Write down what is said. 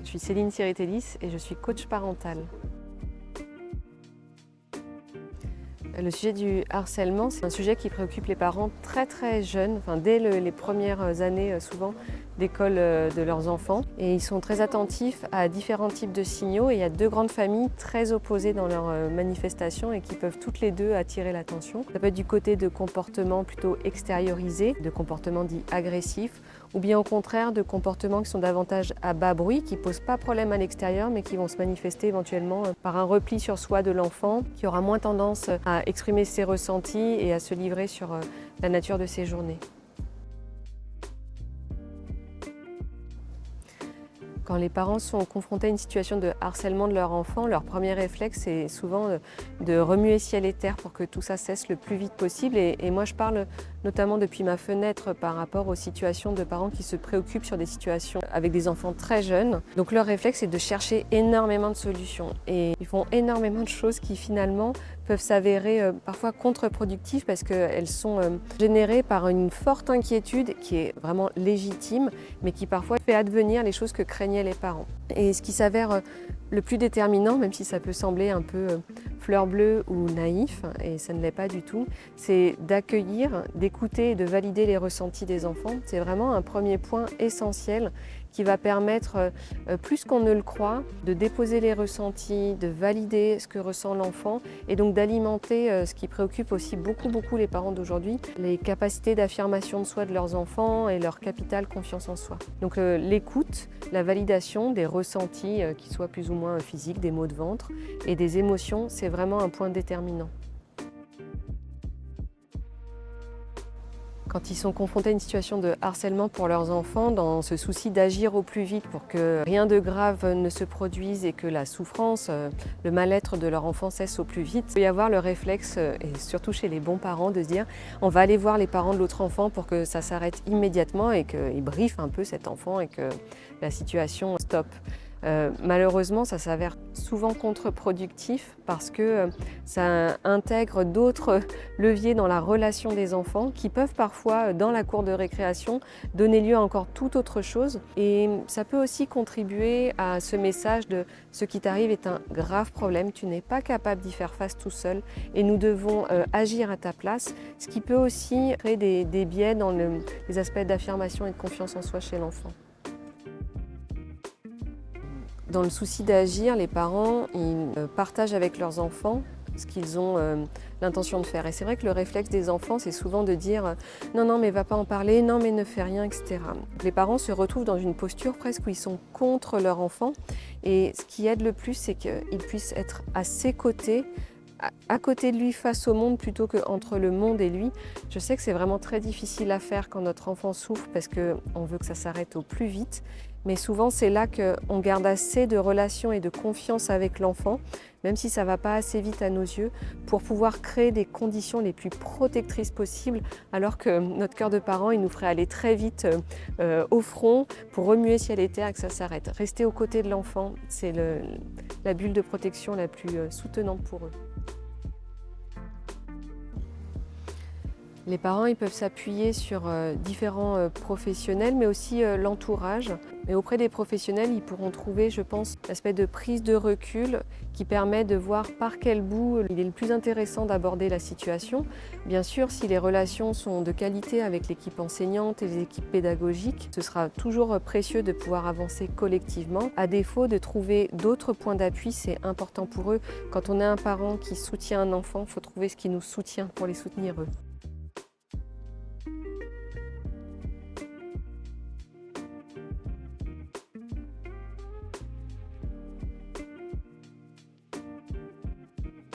Je suis Céline Siritellis et je suis coach parental. Le sujet du harcèlement, c'est un sujet qui préoccupe les parents très jeunes, dès les premières années souvent d'école de leurs enfants. Et ils sont très attentifs à différents types de signaux. Et il y a deux grandes familles très opposées dans leurs manifestations et qui peuvent toutes les deux attirer l'attention. Ça peut être du côté de comportements plutôt extériorisés, de comportements dits agressifs, ou bien au contraire de comportements qui sont davantage à bas bruit, qui ne posent pas problème à l'extérieur, mais qui vont se manifester éventuellement par un repli sur soi de l'enfant, qui aura moins tendance à exprimer ses ressentis et à se livrer sur la nature de ses journées. Quand les parents sont confrontés à une situation de harcèlement de leur enfant, leur premier réflexe est souvent de remuer ciel et terre pour que tout ça cesse le plus vite possible. Et moi, je parle notamment depuis ma fenêtre par rapport aux situations de parents qui se préoccupent sur des situations avec des enfants très jeunes. Donc leur réflexe est de chercher énormément de solutions. Et ils font énormément de choses qui finalement peuvent s'avérer parfois contre-productives parce qu'elles sont générées par une forte inquiétude qui est vraiment légitime, mais qui parfois fait advenir les choses que craignaient les parents. Et ce qui s'avère le plus déterminant, même si ça peut sembler un peu fleur bleue ou naïf, et ça ne l'est pas du tout, c'est d'accueillir, d'écouter et de valider les ressentis des enfants. C'est vraiment un premier point essentiel qui va permettre, plus qu'on ne le croit, de déposer les ressentis, de valider ce que ressent l'enfant et donc d'alimenter ce qui préoccupe aussi beaucoup les parents d'aujourd'hui, les capacités d'affirmation de soi de leurs enfants et leur capital confiance en soi. Donc l'écoute, la validation des ressentis qui soient plus ou moins physiques, des maux de ventre et des émotions, c'est vraiment un point déterminant. Quand ils sont confrontés à une situation de harcèlement pour leurs enfants, dans ce souci d'agir au plus vite pour que rien de grave ne se produise et que la souffrance, le mal-être de leur enfant cesse au plus vite, il peut y avoir le réflexe, et surtout chez les bons parents, de se dire on va aller voir les parents de l'autre enfant pour que ça s'arrête immédiatement et qu'ils briefent un peu cet enfant et que la situation stoppe. Malheureusement, ça s'avère souvent contre-productif parce que ça intègre d'autres leviers dans la relation des enfants qui peuvent parfois, dans la cour de récréation, donner lieu à encore tout autre chose. Et ça peut aussi contribuer à ce message de « ce qui t'arrive est un grave problème, tu n'es pas capable d'y faire face tout seul et nous devons agir à ta place », ce qui peut aussi créer des biais dans les aspects d'affirmation et de confiance en soi chez l'enfant. Dans le souci d'agir, les parents ils partagent avec leurs enfants ce qu'ils ont l'intention de faire. Et c'est vrai que le réflexe des enfants, c'est souvent de dire « non, mais va pas en parler, non, mais ne fais rien, etc. » Les parents se retrouvent dans une posture presque où ils sont contre leur enfant. Et ce qui aide le plus, c'est qu'ils puissent être à ses côtés, à côté de lui face au monde plutôt qu'entre le monde et lui. Je sais que c'est vraiment très difficile à faire quand notre enfant souffre parce qu'on veut que ça s'arrête au plus vite. Mais souvent, c'est là qu'on garde assez de relations et de confiance avec l'enfant, même si ça ne va pas assez vite à nos yeux, pour pouvoir créer des conditions les plus protectrices possibles, alors que notre cœur de parent, il nous ferait aller très vite au front pour remuer ciel et terre et que ça s'arrête. Rester aux côtés de l'enfant, c'est la bulle de protection la plus soutenante pour eux. Les parents ils peuvent s'appuyer sur différents professionnels, mais aussi l'entourage. Mais auprès des professionnels, ils pourront trouver, je pense, l'aspect de prise de recul qui permet de voir par quel bout il est le plus intéressant d'aborder la situation. Bien sûr, si les relations sont de qualité avec l'équipe enseignante et les équipes pédagogiques, ce sera toujours précieux de pouvoir avancer collectivement. À défaut de trouver d'autres points d'appui, c'est important pour eux. Quand on est un parent qui soutient un enfant, il faut trouver ce qui nous soutient pour les soutenir eux.